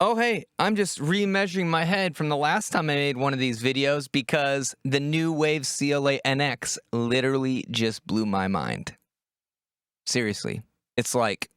Oh, hey, I'm just remeasuring my head from the last time I made one of these videos because the new Waves CLA Nx literally just blew my mind. Seriously. It's like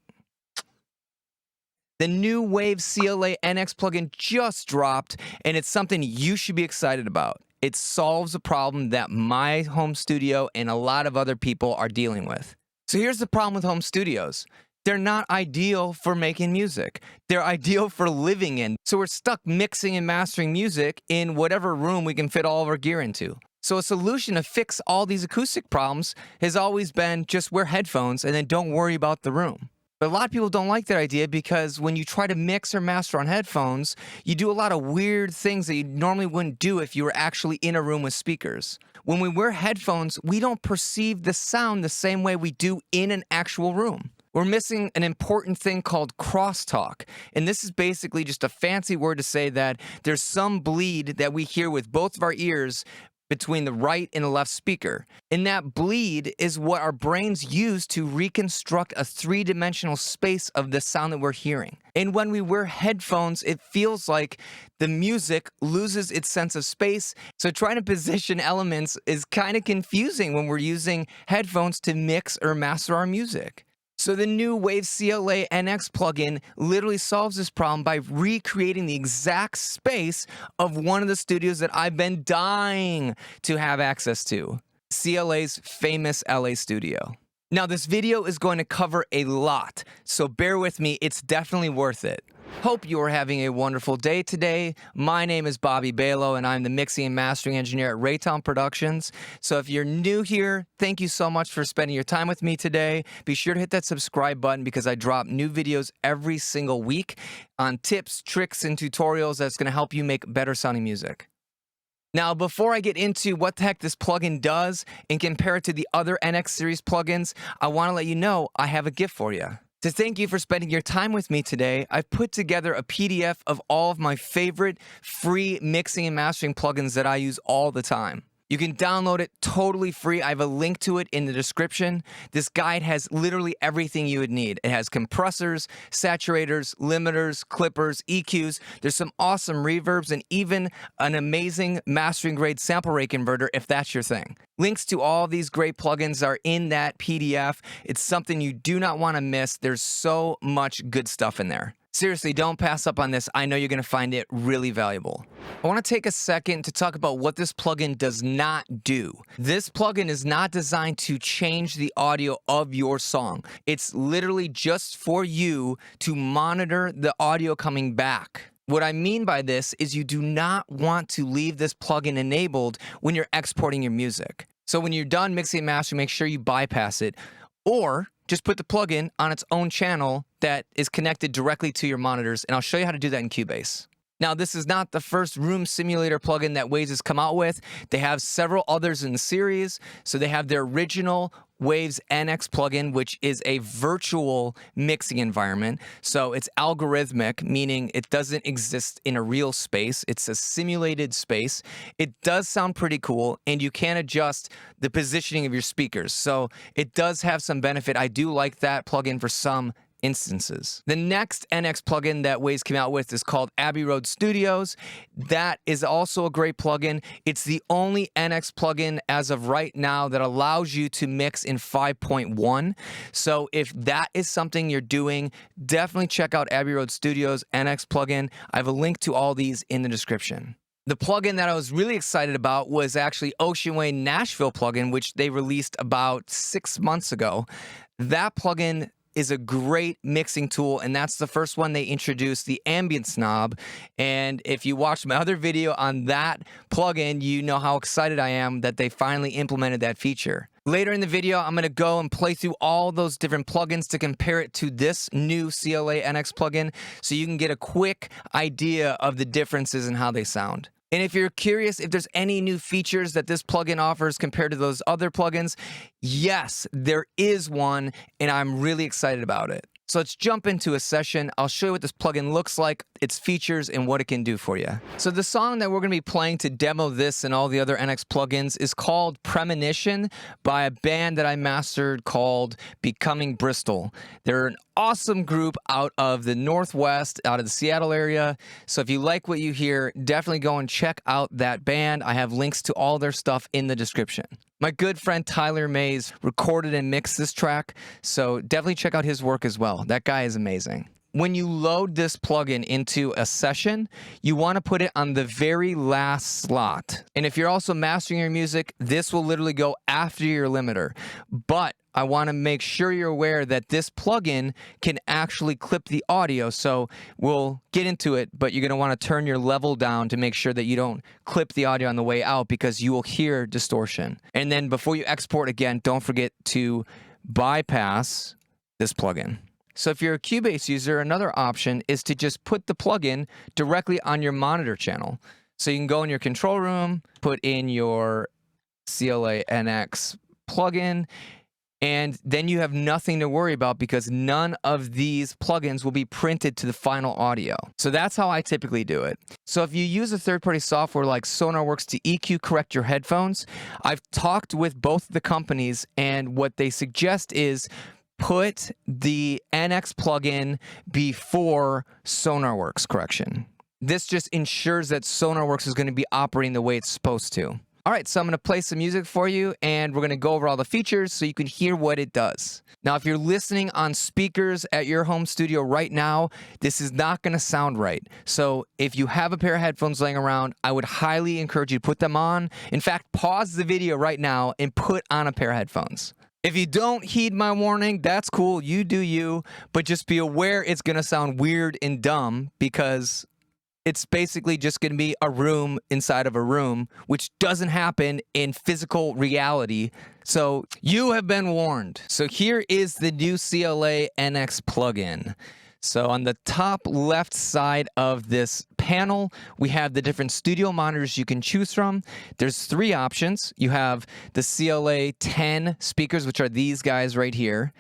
the new Waves CLA Nx plugin just dropped, and it's something you should be excited about. It solves a problem that my home studio and a lot of other people are dealing with. So here's the problem with home studios. They're not ideal for making music. They're ideal for living in. So we're stuck mixing and mastering music in whatever room we can fit all of our gear into. So a solution to fix all these acoustic problems has always been just wear headphones and then don't worry about the room. But a lot of people don't like that idea because when you try to mix or master on headphones, you do a lot of weird things that you normally wouldn't do if you were actually in a room with speakers. When we wear headphones, we don't perceive the sound the same way we do in an actual room. We're missing an important thing called crosstalk. And this is basically just a fancy word to say that there's some bleed that we hear with both of our ears between the right and the left speaker. And that bleed is what our brains use to reconstruct a three-dimensional space of the sound that we're hearing. And when we wear headphones, it feels like the music loses its sense of space. So trying to position elements is kind of confusing when we're using headphones to mix or master our music. So the new Waves CLA Nx plugin literally solves this problem by recreating the exact space of one of the studios that I've been dying to have access to, CLA's famous LA studio. Now this video is going to cover a lot, so bear with me, it's definitely worth it. Hope you are having a wonderful day today. My name is Bobby Balo, and I'm the mixing and mastering engineer at Raytown Productions. So if you're new here, thank you so much for spending your time with me today. Be sure to hit that subscribe button because I drop new videos every single week on tips, tricks, and tutorials that's going to help you make better sounding music. Now, before I get into what the heck this plugin does and compare it to the other NX series plugins, I want to let you know I have a gift for you. To thank you for spending your time with me today, I've put together a PDF of all of my favorite free mixing and mastering plugins that I use all the time. You can download it totally free. I have a link to it in the description. This guide has literally everything you would need. It has compressors, saturators, limiters, clippers, EQs. There's some awesome reverbs and even an amazing mastering grade sample rate converter if that's your thing. Links to all these great plugins are in that PDF. It's something you do not want to miss. There's so much good stuff in there. Seriously, don't pass up on this. I know you're going to find it really valuable. I want to take a second to talk about what this plugin does not do. This plugin is not designed to change the audio of your song. It's literally just for you to monitor the audio coming back. What I mean by this is you do not want to leave this plugin enabled when you're exporting your music. So when you're done mixing and mastering, make sure you bypass it. Or just put the plugin on its own channel that is connected directly to your monitors, and I'll show you how to do that in Cubase. Now, this is not the first room simulator plugin that Waves has come out with. They have several others in the series. So they have their original Waves NX plugin, which is a virtual mixing environment. So it's algorithmic, meaning it doesn't exist in a real space. It's a simulated space. It does sound pretty cool, and you can adjust the positioning of your speakers. So it does have some benefit. I do like that plugin for some instances. The next NX plugin that Waves came out with is called Abbey Road Studios. That is also a great plugin. It's the only NX plugin as of right now that allows you to mix in 5.1. So if that is something you're doing, definitely check out Abbey Road Studios NX plugin. I have a link to all these in the description. The plugin that I was really excited about was actually Oceanway Nashville plugin, which they released about 6 months ago. That plugin is a great mixing tool, and that's the first one they introduced, the ambience knob. And if you watched my other video on that plugin, you know how excited I am that they finally implemented that feature. Later in the video, I'm going to go and play through all those different plugins to compare it to this new CLA NX plugin so you can get a quick idea of the differences in how they sound. And if you're curious if there's any new features that this plugin offers compared to those other plugins, yes, there is one, and I'm really excited about it. So let's jump into a session. I'll show you what this plugin looks like, its features, and what it can do for you. So the song that we're going to be playing to demo this and all the other NX plugins is called Premonition by a band that I mastered called Becoming Bristol. They're an awesome group out of the Northwest, out of the Seattle area. So if you like what you hear, definitely go and check out that band. I have links to all their stuff in the description. My good friend Tyler Mays recorded and mixed this track, so definitely check out his work as well. That guy is amazing. When you load this plugin into a session, you want to put it on the very last slot. And if you're also mastering your music, this will literally go after your limiter. But I want to make sure you're aware that this plugin can actually clip the audio. So we'll get into it, but you're going to want to turn your level down to make sure that you don't clip the audio on the way out, because you will hear distortion. And then before you export again, don't forget to bypass this plugin. So if you're a Cubase user, another option is to just put the plugin directly on your monitor channel. So you can go in your control room, put in your CLA Nx plugin, and then you have nothing to worry about because none of these plugins will be printed to the final audio. So that's how I typically do it. So if you use a third-party software like Sonarworks to EQ correct your headphones, I've talked with both the companies, and what they suggest is put the NX plugin before Sonarworks correction. This just ensures that Sonarworks is going to be operating the way it's supposed to. All right, so I'm going to play some music for you, and we're going to go over all the features so you can hear what it does. Now, if you're listening on speakers at your home studio right now, this is not going to sound right. So if you have a pair of headphones laying around, I would highly encourage you to put them on. In fact, pause the video right now and put on a pair of headphones. If you don't heed my warning, that's cool. You do you, but just be aware it's going to sound weird and dumb because it's basically just going to be a room inside of a room, which doesn't happen in physical reality. So you have been warned. So here is the new CLA Nx plugin. So on the top left side of this panel, we have the different studio monitors you can choose from. There's three options. You have the CLA 10 speakers, which are these guys right here.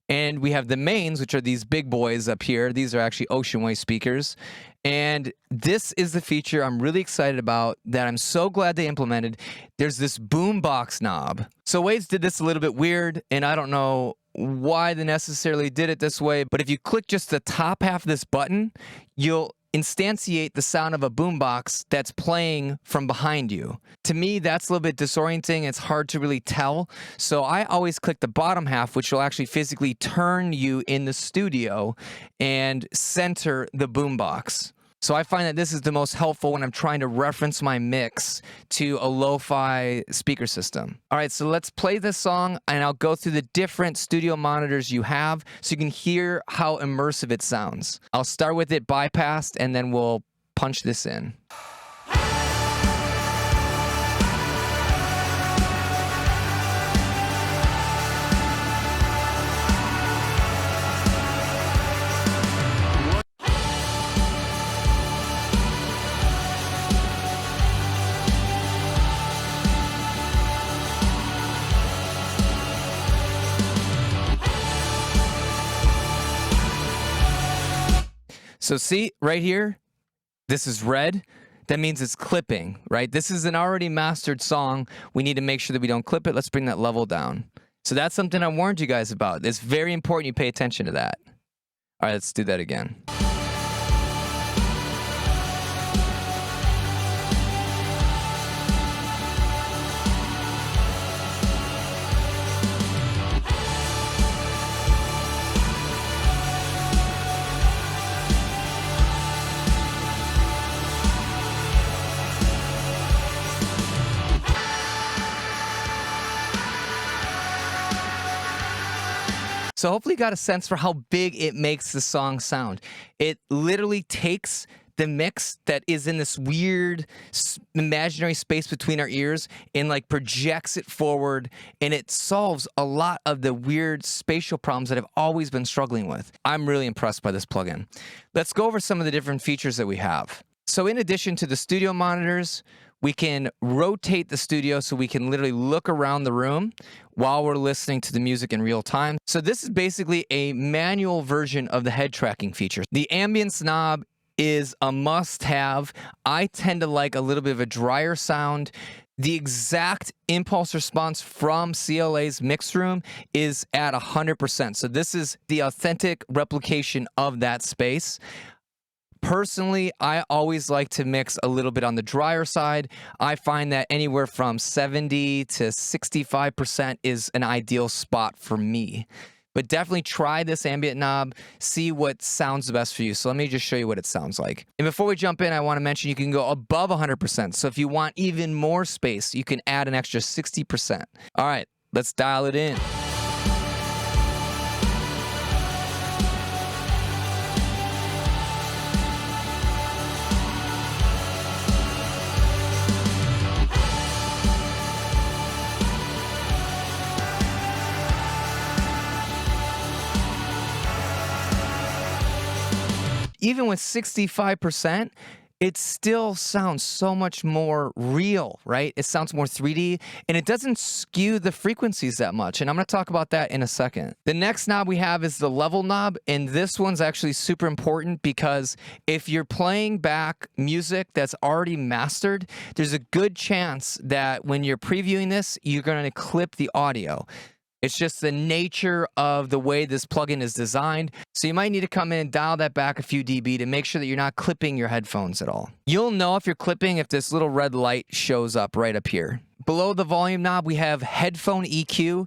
And we have the mains, which are these big boys up here. These are actually Oceanway speakers. And this is the feature I'm really excited about that I'm so glad they implemented. There's this boombox knob. So Waves did this a little bit weird, and I don't know why they necessarily did it this way, but if you click just the top half of this button, you'll instantiate the sound of a boombox that's playing from behind you. To me, that's a little bit disorienting. It's hard to really tell. So I always click the bottom half, which will actually physically turn you in the studio and center the boombox. So I find that this is the most helpful when I'm trying to reference my mix to a lo-fi speaker system. All right, so let's play this song, and I'll go through the different studio monitors you have so you can hear how immersive it sounds. I'll start with it bypassed, and then we'll punch this in. So see, right here, this is red. That means it's clipping, right? This is an already mastered song. We need to make sure that we don't clip it. Let's bring that level down. So that's something I warned you guys about. It's very important you pay attention to that. All right, let's do that again. So hopefully you got a sense for how big it makes the song sound. It literally takes the mix that is in this weird imaginary space between our ears and like projects it forward, and it solves a lot of the weird spatial problems that I've always been struggling with. I'm really impressed by this plugin. Let's go over some of the different features that we have. So in addition to the studio monitors, we can rotate the studio so we can literally look around the room while we're listening to the music in real time. So this is basically a manual version of the head tracking feature. The ambience knob is a must-have. I tend to like a little bit of a drier sound. The exact impulse response from CLA's mix room is at 100%. So this is the authentic replication of that space. Personally, I always like to mix a little bit on the drier side. I find that anywhere from 70 to 65% is an ideal spot for me. But definitely try this ambient knob, see what sounds the best for you. So let me just show you what it sounds like. And before we jump in, I want to mention you can go above 100%. So if you want even more space, you can add an extra 60%. All right, let's dial it in. Even with 65%, it still sounds so much more real, right? It sounds more 3D, and it doesn't skew the frequencies that much. And I'm going to talk about that in a second. The next knob we have is the level knob, and this one's actually super important because if you're playing back music that's already mastered, there's a good chance that when you're previewing this, you're going to clip the audio. It's just the nature of the way this plugin is designed. So you might need to come in and dial that back a few dB to make sure that you're not clipping your headphones at all. You'll know if you're clipping if this little red light shows up right up here. Below the volume knob, we have headphone EQ.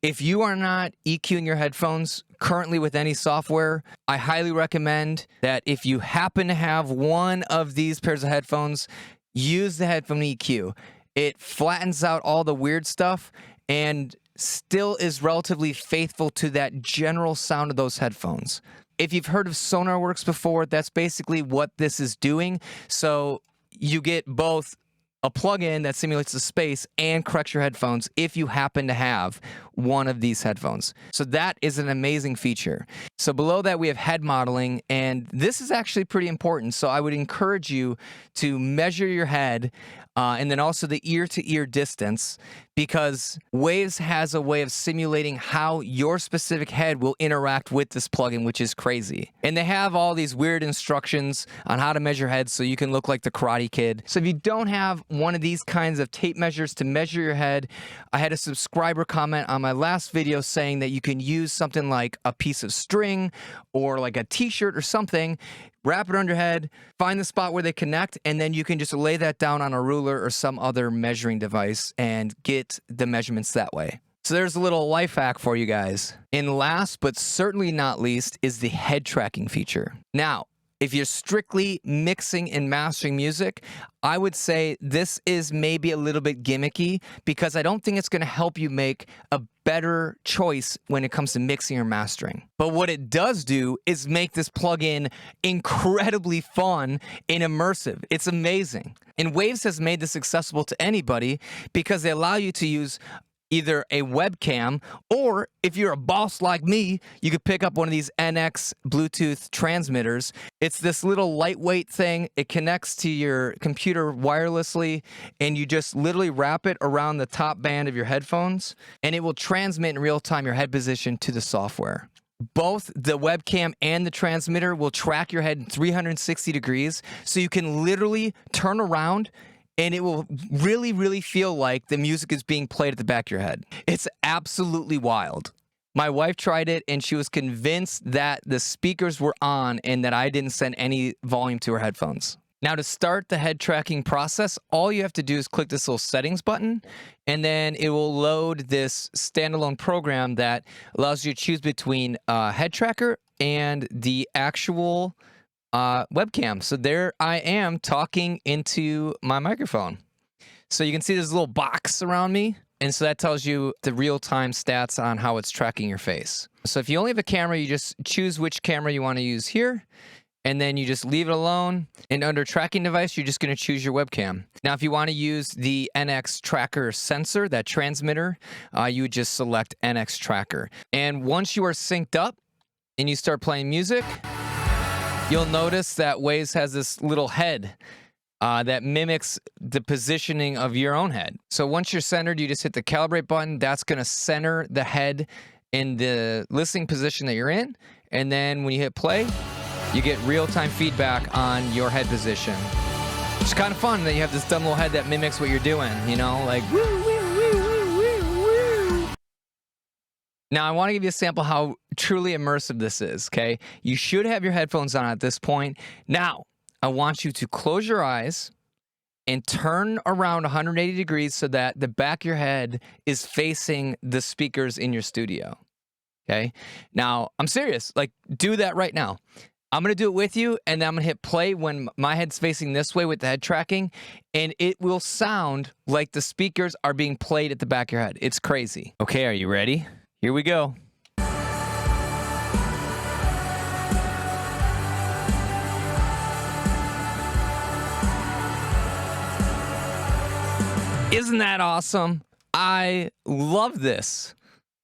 If you are not EQing your headphones currently with any software, I highly recommend that if you happen to have one of these pairs of headphones, use the headphone EQ. It flattens out all the weird stuff and still is relatively faithful to that general sound of those headphones. If you've heard of Sonarworks before, that's basically what this is doing. So you get both a plugin that simulates the space and corrects your headphones if you happen to have one of these headphones. So that is an amazing feature. So below that, we have head modeling, and this is actually pretty important. So I would encourage you to measure your head and then also the ear-to-ear distance, because Waves has a way of simulating how your specific head will interact with this plugin, which is crazy. And they have all these weird instructions on how to measure heads so you can look like the Karate Kid. So if you don't have one of these kinds of tape measures to measure your head, I had a subscriber comment on my last video saying that you can use something like a piece of string or like a t-shirt or something, wrap it around your head, find the spot where they connect, and then you can just lay that down on a ruler or some other measuring device and get the measurements that way. So there's a little life hack for you guys. And last but certainly not least is the head tracking feature. Now, if you're strictly mixing and mastering music, I would say this is maybe a little bit gimmicky because I don't think it's going to help you make a better choice when it comes to mixing or mastering. But what it does do is make this plugin incredibly fun and immersive. It's amazing. And Waves has made this accessible to anybody because they allow you to use either a webcam, or if you're a boss like me, you could pick up one of these NX Bluetooth transmitters. It's this little lightweight thing. It connects to your computer wirelessly, and you just literally wrap it around the top band of your headphones, and it will transmit in real time your head position to the software. Both the webcam and the transmitter will track your head in 360 degrees, so you can literally turn around and it will really, really feel like the music is being played at the back of your head. It's absolutely wild. My wife tried it, and she was convinced that the speakers were on and that I didn't send any volume to her headphones. Now, to start the head tracking process, all you have to do is click this little settings button, and then it will load this standalone program that allows you to choose between head tracker and the actual webcam. So there I am talking into my microphone. So you can see there's a little box around me. And so that tells you the real-time stats on how it's tracking your face. So if you only have a camera, you just choose which camera you want to use here. And then you just leave it alone. And under tracking device, you're just going to choose your webcam. Now, if you want to use the NX tracker sensor, that transmitter, you would just select NX tracker. And once you are synced up and you start playing music, you'll notice that Waves has this little head that mimics the positioning of your own head. So once you're centered, you just hit the calibrate button. That's going to center the head in the listening position that you're in. And then when you hit play, you get real-time feedback on your head position. It's kind of fun that you have this dumb little head that mimics what you're doing, you know, like woo, woo, woo, woo, woo, woo. Now, I want to give you a sample how truly immersive this is, okay? You should have your headphones on at this point. Now, I want you to close your eyes and turn around 180 degrees so that the back of your head is facing the speakers in your studio, okay? Now, I'm serious. Like, do that right now. I'm going to do it with you, and then I'm going to hit play when my head's facing this way with the head tracking, and it will sound like the speakers are being played at the back of your head. It's crazy. Okay, are you ready? Here we go. Isn't that awesome? I love this.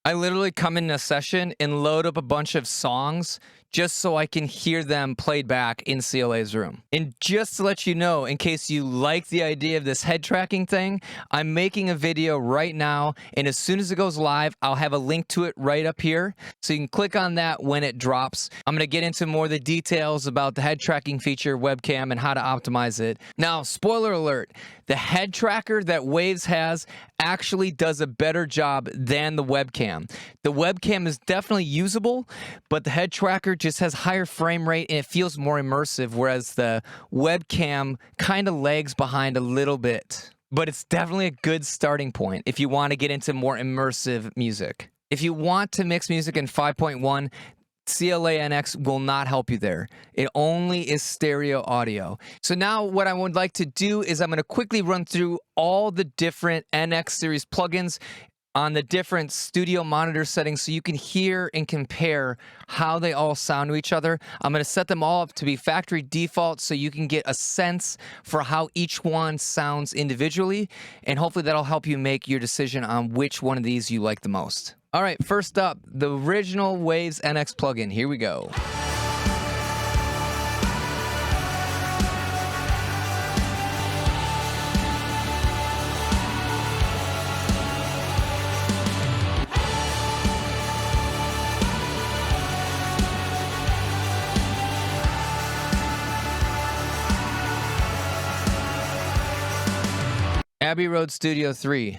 I literally come in a session and load up a bunch of songs just so I can hear them played back in CLA's room. And just to let you know, in case you like the idea of this head tracking thing, I'm making a video right now, and as soon as it goes live, I'll have a link to it right up here, so you can click on that when it drops. I'm gonna get into more of the details about the head tracking feature, Webcam, and how to optimize it. Now, spoiler alert, the head tracker that Waves has actually does a better job than the Webcam. The Webcam is definitely usable, but the head tracker just has higher frame rate and it feels more immersive, whereas the Webcam kind of lags behind a little bit. But it's definitely a good starting point if you want to get into more immersive music. If you want to mix music in 5.1, CLA Nx will not help you there. It only is stereo audio. So now what I would like to do is I'm going to quickly run through all the different NX series plugins on the different studio monitor settings so you can hear and compare how they all sound to each other. I'm going to set them all up to be factory default so you can get a sense for how each one sounds individually, and hopefully that'll help you make your decision on which one of these you like the most. All right, first up, the original Waves NX plugin. Here we go. Abbey Road Studio 3.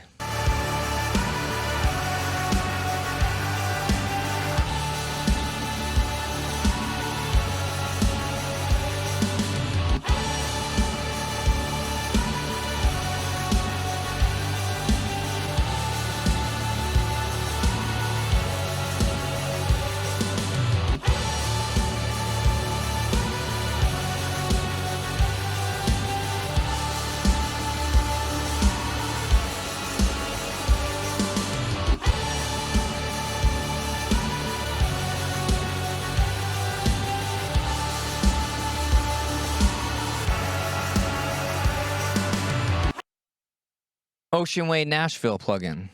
Oceanway Nashville plugin.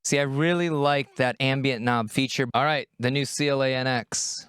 See, I really like that ambient knob feature. All right, the new CLA Nx.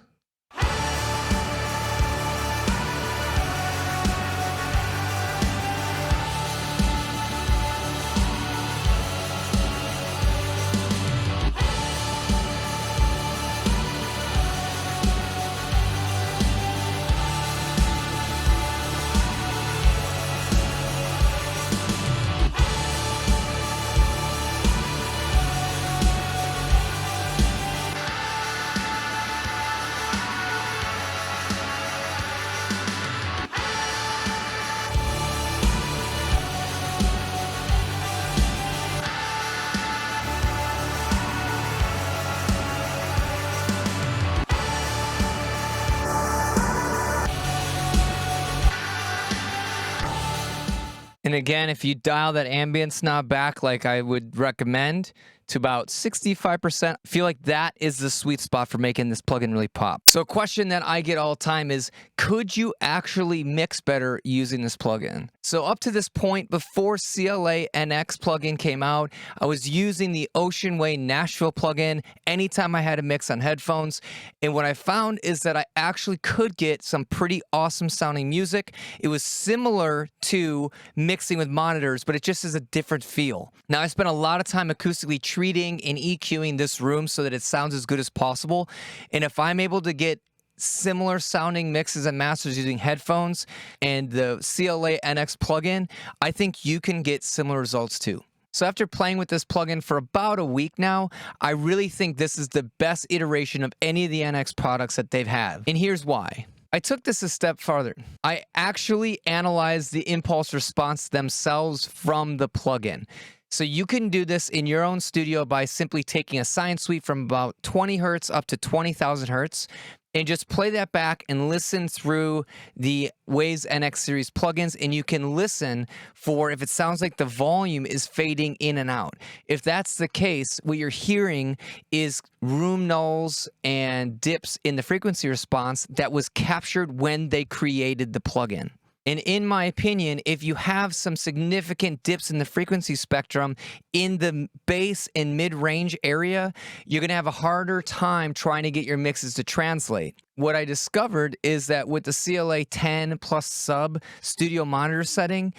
And again, if you dial that ambience knob back like I would recommend to about 65%, I feel like that is the sweet spot for making this plugin really pop. So a question that I get all the time is, could you actually mix better using this plugin? So up to this point, before CLA NX plugin came out, I was using the Oceanway Nashville plugin anytime I had a mix on headphones. And what I found is that I actually could get some pretty awesome sounding music. It was similar to mixing with monitors, but it just is a different feel. Now, I spent a lot of time acoustically treating and EQing this room so that it sounds as good as possible. And if I'm able to get similar sounding mixes and masters using headphones and the CLA NX plugin, I think you can get similar results too. So after playing with this plugin for about a week now, I really think this is the best iteration of any of the NX products that they've had. And here's why. I took this a step farther. I actually analyzed the impulse response themselves from the plugin. So you can do this in your own studio by simply taking a sine sweep from about 20 hertz up to 20,000 hertz and just play that back and listen through the Waves NX series plugins, and you can listen for if it sounds like the volume is fading in and out. If that's the case, what you're hearing is room nulls and dips in the frequency response that was captured when they created the plugin. And in my opinion, if you have some significant dips in the frequency spectrum in the bass and mid-range area, you're going to have a harder time trying to get your mixes to translate. What I discovered is that with the CLA 10 plus sub studio monitor setting,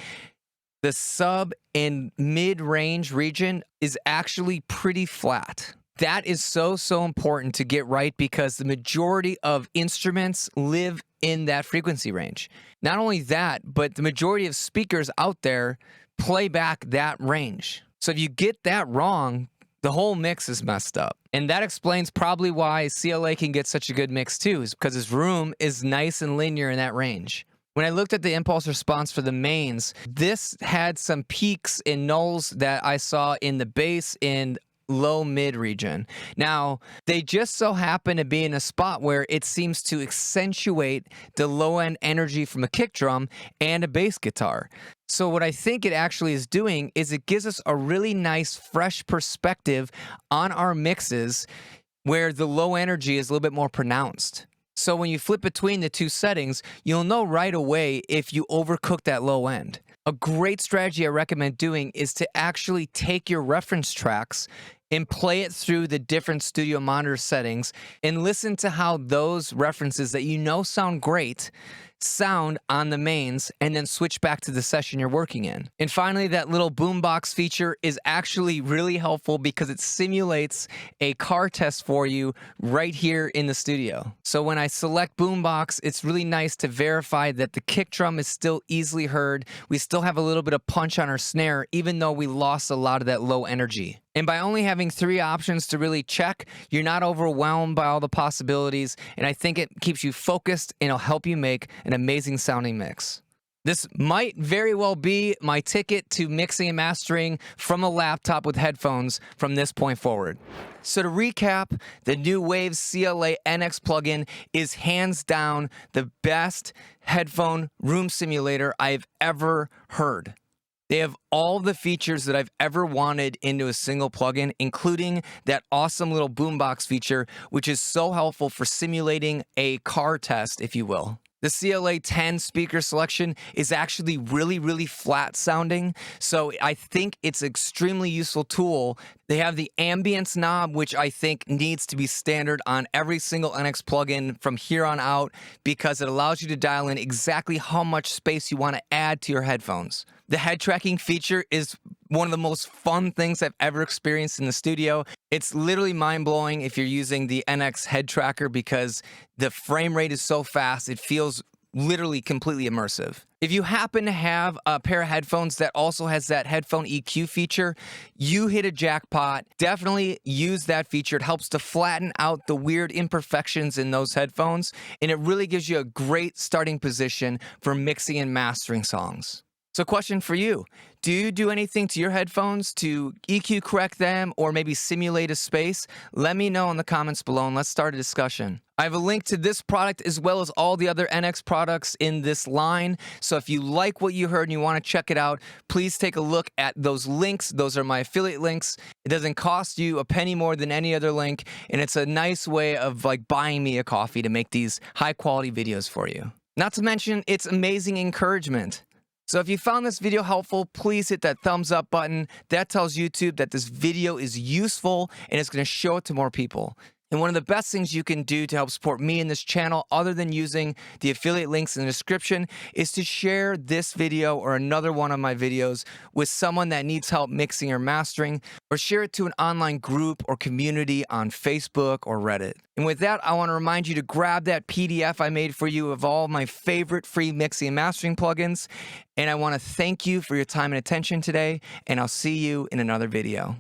the sub and mid-range region is actually pretty flat. That is so important to get right because the majority of instruments live in that frequency range. Not only that, but the majority of speakers out there play back that range. So if you get that wrong, the whole mix is messed up. And that explains probably why CLA can get such a good mix too, is because his room is nice and linear in that range. When I looked at the impulse response for the mains, this had some peaks and nulls that I saw in the bass and low mid region. Now, they just so happen to be in a spot where it seems to accentuate the low end energy from a kick drum and a bass guitar. So what I think it actually is doing is it gives us a really nice fresh perspective on our mixes where the low energy is a little bit more pronounced. So when you flip between the two settings, you'll know right away if you overcook that low end. A great strategy I recommend doing is to actually take your reference tracks and play it through the different studio monitor settings and listen to how those references that you know sound great sound on the mains, and then switch back to the session you're working in. And finally, that little boombox feature is actually really helpful because it simulates a car test for you right here in the studio. So when I select boombox, it's really nice to verify that the kick drum is still easily heard. We still have a little bit of punch on our snare, even though we lost a lot of that low energy. And by only having 3 options to really check, you're not overwhelmed by all the possibilities, and I think it keeps you focused and it'll help you make an amazing sounding mix. This might very well be my ticket to mixing and mastering from a laptop with headphones from this point forward. So to recap, the new Waves CLA Nx plugin is hands down the best headphone room simulator I've ever heard. They have all the features that I've ever wanted into a single plugin, including that awesome little boombox feature, which is so helpful for simulating a car test, if you will. The CLA 10 speaker selection is actually really flat sounding, so I think it's an extremely useful tool. They have the ambience knob, which I think needs to be standard on every single NX plugin from here on out because it allows you to dial in exactly how much space you want to add to your headphones. The head tracking feature is one of the most fun things I've ever experienced in the studio. It's literally mind-blowing if you're using the NX head tracker because the frame rate is so fast, it feels literally completely immersive. If you happen to have a pair of headphones that also has that headphone EQ feature, you hit a jackpot. Definitely use that feature. It helps to flatten out the weird imperfections in those headphones, and it really gives you a great starting position for mixing and mastering songs. So, question for you. Do you do anything to your headphones to EQ correct them or maybe simulate a space? Let me know in the comments below and let's start a discussion. I have a link to this product as well as all the other NX products in this line. So if you like what you heard and you want to check it out, please take a look at those links. Those are my affiliate links. It doesn't cost you a penny more than any other link, and it's a nice way of like buying me a coffee to make these high quality videos for you. Not to mention, it's amazing encouragement. So if you found this video helpful, please hit that thumbs up button. That tells YouTube that this video is useful and it's going to show it to more people. And one of the best things you can do to help support me and this channel, other than using the affiliate links in the description, is to share this video or another one of my videos with someone that needs help mixing or mastering, or share it to an online group or community on Facebook or Reddit. And with that, I want to remind you to grab that PDF I made for you of all my favorite free mixing and mastering plugins. And I want to thank you for your time and attention today, and I'll see you in another video.